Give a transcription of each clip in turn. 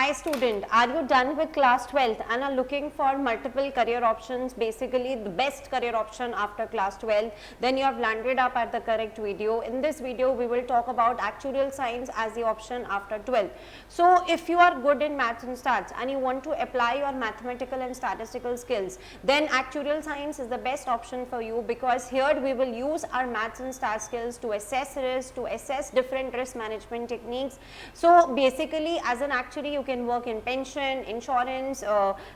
Hi student, are you done with class 12th and are looking for multiple career options, basically the best career option after class 12? Then you have landed up at the correct video. In this video, we will talk about actuarial science as the option after 12th. So if you are good in maths and stats and you want to apply your mathematical and statistical skills, then actuarial science is the best option for you, because here we will use our maths and stats skills to assess risk, to assess different risk management techniques. So basically, as an actuary, you can work in pension, insurance,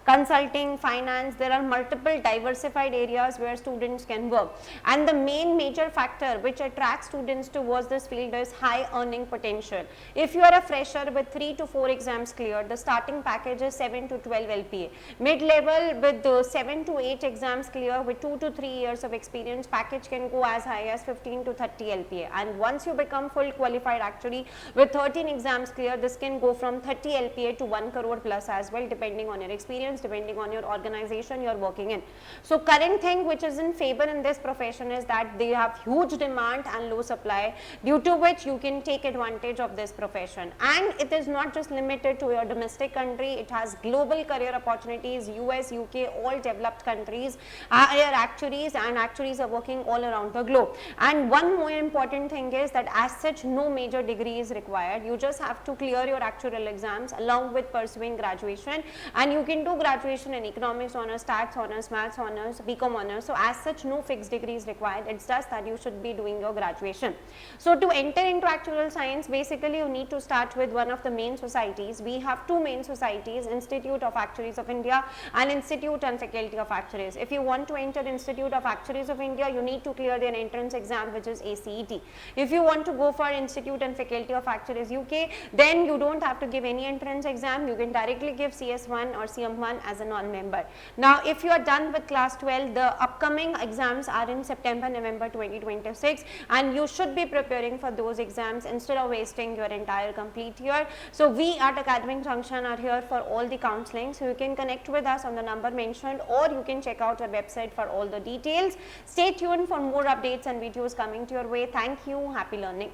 consulting, finance. There are multiple diversified areas where students can work, and the main major factor which attracts students towards this field is high earning potential. If you are a fresher with 3 to 4 exams cleared, the starting package is 7 to 12 LPA. Mid-level with 7 to 8 exams clear with 2 to 3 years of experience, package can go as high as 15 to 30 LPA. And once you become full qualified actuary with 13 exams clear, this can go from 30 LPA to 1 crore plus as well, depending on your experience, depending on your organization you are working in. So current thing which is in favor in this profession is that they have huge demand and low supply, due to which you can take advantage of this profession. And it is not just limited to your domestic country, it has global career opportunities. US, UK, all developed countries are actuaries, and actuaries are working all around the globe. And one more important thing is that as such, no major degree is required. You just have to clear your actuarial exams along with pursuing graduation, and you can do graduation in economics honors, stats honors, maths honors, BCom honors. So as such, no fixed degree is required. It's just that you should be doing your graduation. So to enter into actuarial science, basically you need to start with one of the main societies. We have two main societies, Institute of Actuaries of India and Institute and Faculty of Actuaries. If you want to enter Institute of Actuaries of India, you need to clear their entrance exam, which is ACET. If you want to go for Institute and Faculty of Actuaries UK, then you don't have to give any entrance exam. You can directly give CS1 or CM1 as a non-member. Now, if you are done with class 12, the upcoming exams are in September, November 2026, and you should be preparing for those exams instead of wasting your entire complete year. So we at Academic Junction are here for all the counseling. So you can connect with us on the number mentioned, or you can check out our website for all the details. Stay tuned for more updates and videos coming to your way. Thank you. Happy learning.